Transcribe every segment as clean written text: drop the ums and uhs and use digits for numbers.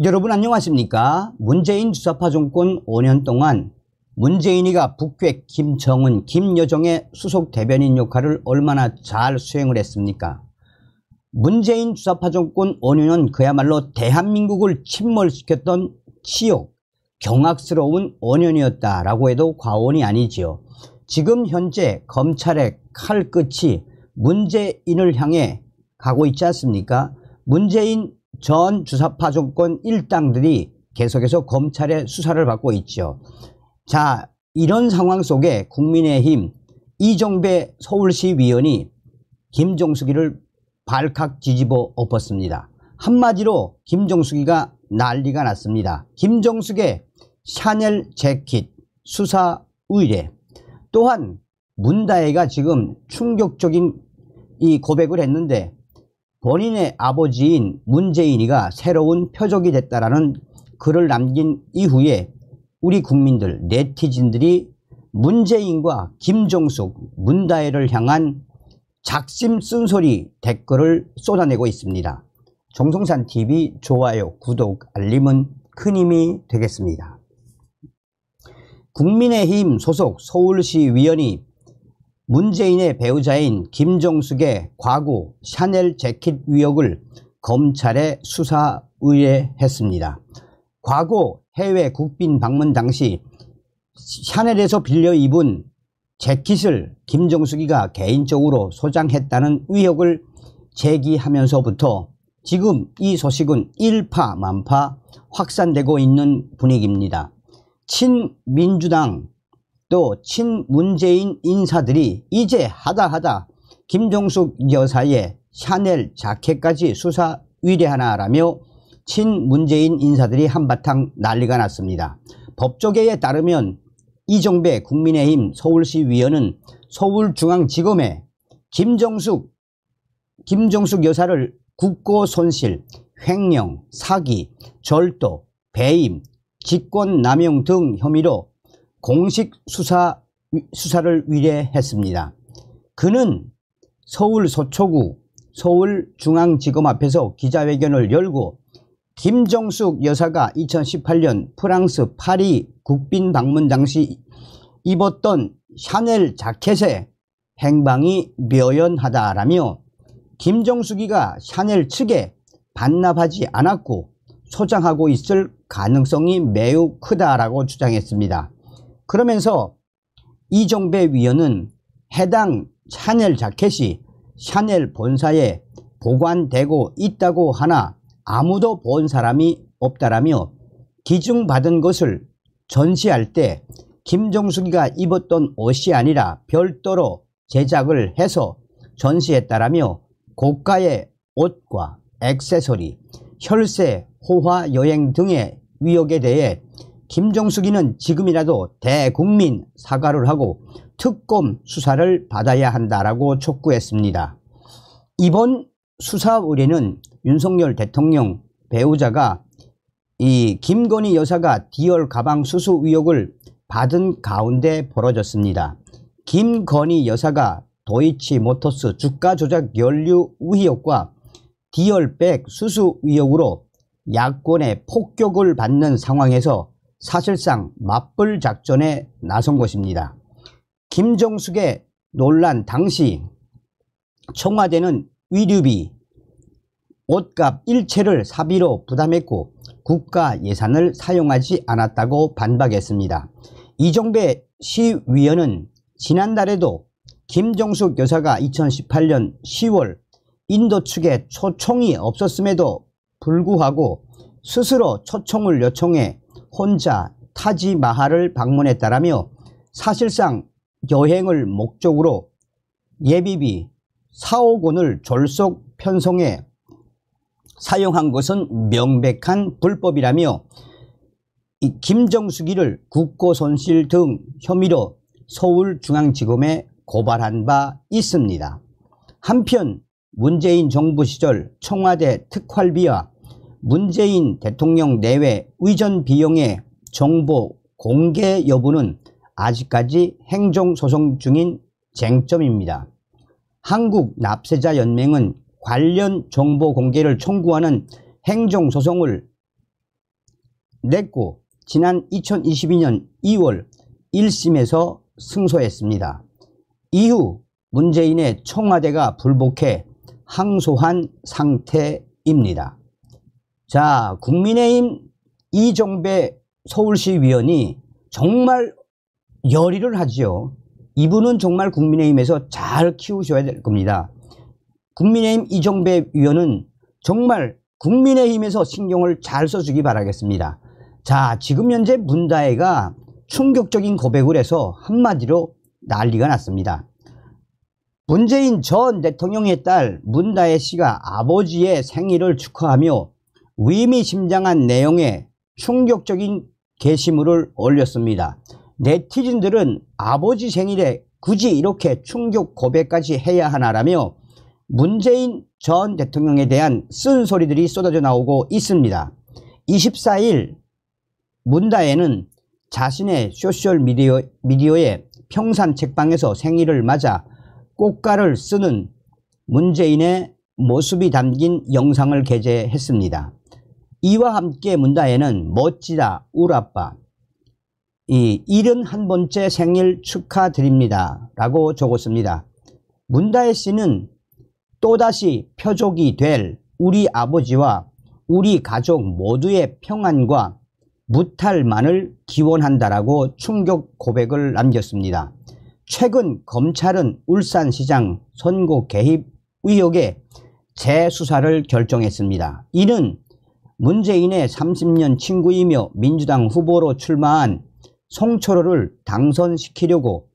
여러분 안녕하십니까? 문재인 주사파 정권 5년 동안 문재인이가 북괴 김정은, 김여정의 수석 대변인 역할을 얼마나 잘 수행을 했습니까? 문재인 주사파 정권 5년은 그야말로 대한민국을 침몰시켰던 치욕, 경악스러운 5년이었다라고 해도 과언이 아니지요. 지금 현재 검찰의 칼끝이 문재인을 향해 가고 있지 않습니까? 문재인 전 주사파 정권 일당들이 계속해서 검찰의 수사를 받고 있죠. 자, 이런 상황 속에 국민의힘 이정배 서울시위원이 김정숙이를 발칵 뒤집어 엎었습니다. 한마디로 김정숙이가 난리가 났습니다. 김정숙의 샤넬 재킷 수사 의뢰, 또한 문다혜가 지금 충격적인 이 고백을 했는데 본인의 아버지인 문재인이가 새로운 표적이 됐다라는 글을 남긴 이후에 우리 국민들, 네티즌들이 문재인과 김정숙, 문다혜를 향한 작심 쓴소리 댓글을 쏟아내고 있습니다. 정성산TV 좋아요, 구독, 알림은 큰 힘이 되겠습니다. 국민의힘 소속 서울시위원이 문재인의 배우자인 김정숙의 과거 샤넬 재킷 의혹을 검찰에 수사 의뢰했습니다. 과거 해외 국빈 방문 당시 샤넬에서 빌려 입은 재킷을 김정숙이가 개인적으로 소장했다는 의혹을 제기하면서부터 지금 이 소식은 일파만파 확산되고 있는 분위기입니다. 친민주당 또 친문재인 인사들이 이제 하다 김정숙 여사의 샤넬 자켓까지 수사 의뢰하나라며 친문재인 인사들이 한바탕 난리가 났습니다. 법조계에 따르면 이정배 국민의힘 서울시위원은 서울중앙지검에 김정숙 여사를 국고손실, 횡령, 사기, 절도, 배임, 직권남용 등 혐의로 공식 수사를 의뢰했습니다. 그는 서울 서초구 서울중앙지검 앞에서 기자회견을 열고 김정숙 여사가 2018년 프랑스 파리 국빈 방문 당시 입었던 샤넬 자켓의 행방이 묘연하다라며 김정숙이가 샤넬 측에 반납하지 않았고 소장하고 있을 가능성이 매우 크다라고 주장했습니다. 그러면서 이정배 위원은 해당 샤넬 자켓이 샤넬 본사에 보관되고 있다고 하나 아무도 본 사람이 없다라며 기증받은 것을 전시할 때 김정숙이가 입었던 옷이 아니라 별도로 제작을 해서 전시했다라며 고가의 옷과 액세서리, 혈세, 호화 여행 등의 의혹에 대해 김정숙이는 지금이라도 대국민 사과를 하고 특검 수사를 받아야 한다라고 촉구했습니다. 이번 수사 의뢰는 윤석열 대통령 배우자가 이 김건희 여사가 디올 가방 수수 의혹을 받은 가운데 벌어졌습니다. 김건희 여사가 도이치모터스 주가 조작 연루 의혹과 디올백 수수 의혹으로 야권의 폭격을 받는 상황에서 사실상 맞불 작전에 나선 것입니다. 김정숙의 논란 당시 청와대는 의류비, 옷값 일체를 사비로 부담했고 국가 예산을 사용하지 않았다고 반박했습니다. 이정배 시위원은 지난달에도 김정숙 여사가 2018년 10월 인도 측에 초청이 없었음에도 불구하고 스스로 초청을 요청해 혼자 타지마할을 방문했다라며 사실상 여행을 목적으로 예비비 4억 원을 졸속 편성해 사용한 것은 명백한 불법이라며 이 김정숙이를 국고손실 등 혐의로 서울중앙지검에 고발한 바 있습니다. 한편 문재인 정부 시절 청와대 특활비와 문재인 대통령 내외 의전 비용의 정보 공개 여부는 아직까지 행정소송 중인 쟁점입니다. 한국납세자연맹은 관련 정보 공개를 청구하는 행정소송을 냈고 지난 2022년 2월 1심에서 승소했습니다. 이후 문재인의 청와대가 불복해 항소한 상태입니다. 자, 국민의힘 이정배 서울시의원이 정말 열의를 하지요. 이분은 정말 국민의힘에서 잘 키우셔야 될 겁니다. 국민의힘 이정배 의원은 정말 국민의힘에서 신경을 잘 써주기 바라겠습니다. 자, 지금 현재 문다혜가 충격적인 고백을 해서 한마디로 난리가 났습니다. 문재인 전 대통령의 딸 문다혜 씨가 아버지의 생일을 축하하며 의미심장한 내용의 충격적인 게시물을 올렸습니다. 네티즌들은 아버지 생일에 굳이 이렇게 충격 고백까지 해야 하나라며 문재인 전 대통령에 대한 쓴소리들이 쏟아져 나오고 있습니다. 24일 문다혜는 자신의 소셜미디어에 평산 책방에서 생일을 맞아 꽃가를 쓰는 문재인의 모습이 담긴 영상을 게재했습니다. 이와 함께 문다혜는 멋지다 울아빠 71번째 생일 축하드립니다 라고 적었습니다. 문다혜 씨는 또다시 표적이 될 우리 아버지와 우리 가족 모두의 평안과 무탈만을 기원한다라고 충격 고백을 남겼습니다. 최근 검찰은 울산시장 선거 개입 의혹에 재수사를 결정했습니다. 이는 문재인의 30년 친구이며 민주당 후보로 출마한 송철호를 당선시키려고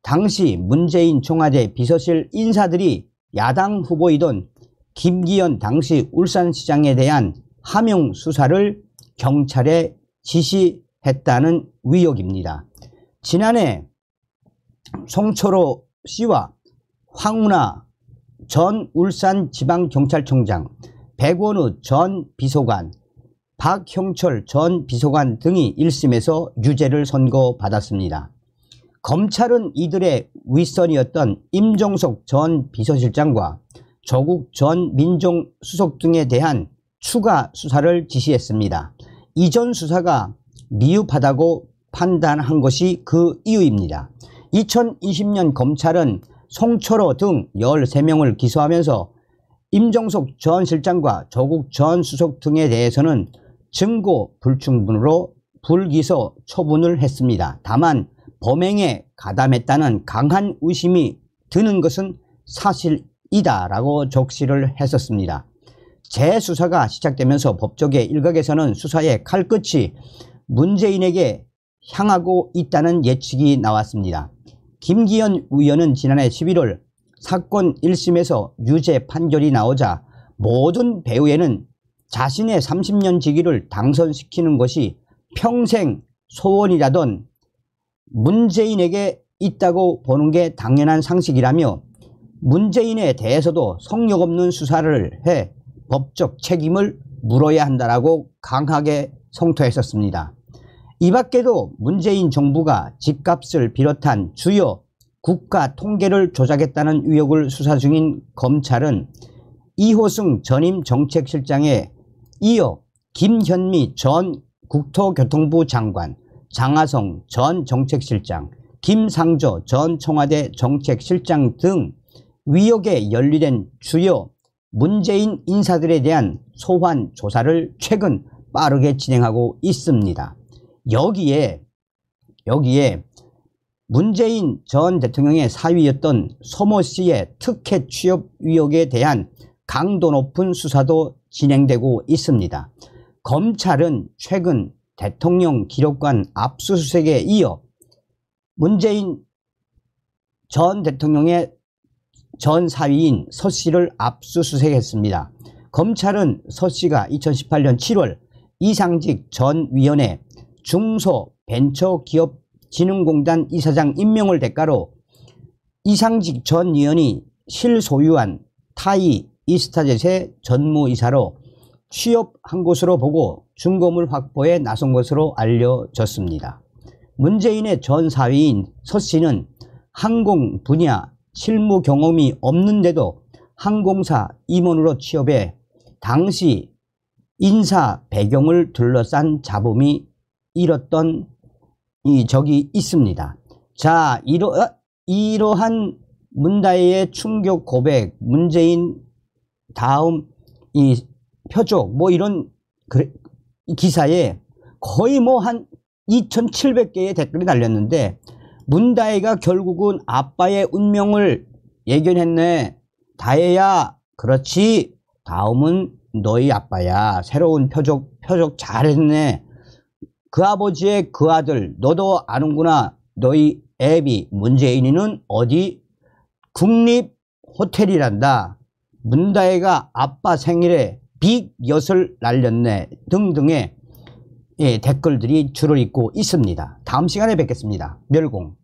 당시 문재인 청와대 비서실 인사들이 야당 후보이던 김기현 당시 울산시장에 대한 하명 수사를 경찰에 지시했다는 의혹입니다. 지난해 송철호 씨와 황운하 전 울산지방경찰청장, 백원우 전 비서관, 박형철 전 비서관 등이 1심에서 유죄를 선고받았습니다. 검찰은 이들의 윗선이었던 임종석 전 비서실장과 조국 전 민정수석 등에 대한 추가 수사를 지시했습니다. 이전 수사가 미흡하다고 판단한 것이 그 이유입니다. 2020년 검찰은 송철호 등 13명을 기소하면서 임종석 전 실장과 조국 전 수석 등에 대해서는 증거 불충분으로 불기소 처분을 했습니다. 다만 범행에 가담했다는 강한 의심이 드는 것은 사실이다라고 적시를 했었습니다. 재수사가 시작되면서 법조계 일각에서는 수사의 칼끝이 문재인에게 향하고 있다는 예측이 나왔습니다. 김기현 의원은 지난해 11월 사건 1심에서 유죄 판결이 나오자 모든 배우에는 자신의 30년 직위를 당선시키는 것이 평생 소원이라던 문재인에게 있다고 보는 게 당연한 상식이라며 문재인에 대해서도 성역 없는 수사를 해 법적 책임을 물어야 한다라고 강하게 성토했었습니다. 이 밖에도 문재인 정부가 집값을 비롯한 주요 국가 통계를 조작했다는 의혹을 수사 중인 검찰은 이호승 전임 정책실장에 이어 김현미 전 국토교통부 장관, 장하성 전 정책실장, 김상조 전 청와대 정책실장 등 의혹에 연루된 주요 문재인 인사들에 대한 소환 조사를 최근 빠르게 진행하고 있습니다. 여기에 문재인 전 대통령의 사위였던 서모 씨의 특혜 취업 의혹에 대한 강도 높은 수사도 진행되고 있습니다. 검찰은 최근 대통령 기록관 압수수색에 이어 문재인 전 대통령의 전 사위인 서 씨를 압수수색했습니다. 검찰은 서 씨가 2018년 7월 이상직 전 위원회 중소벤처기업진흥공단 이사장 임명을 대가로 이상직 전 의원이 실소유한 타이 이스타젯의 전무이사로 취업한 것으로 보고 준검을 확보해 나선 것으로 알려졌습니다. 문재인의 전 사위인 서 씨는 항공 분야 실무 경험이 없는데도 항공사 임원으로 취업해 당시 인사 배경을 둘러싼 잡음이 일었던 적이 있습니다. 자, 이러한 문다혜의 충격 고백, 문재인 다음 이 표적 뭐 이런 기사에 거의 뭐 한 2,700개의 댓글이 달렸는데, 문다혜가 결국은 아빠의 운명을 예견했네. 다혜야, 그렇지. 다음은 너희 아빠야. 새로운 표적 잘했네. 그 아버지의 그 아들 너도 아는구나. 너희 애비 문재인이는 어디 국립호텔이란다. 문다혜가 아빠 생일에 빅엿을 날렸네. 등등의 댓글들이 줄을 잇고 있습니다. 다음 시간에 뵙겠습니다. 멸공.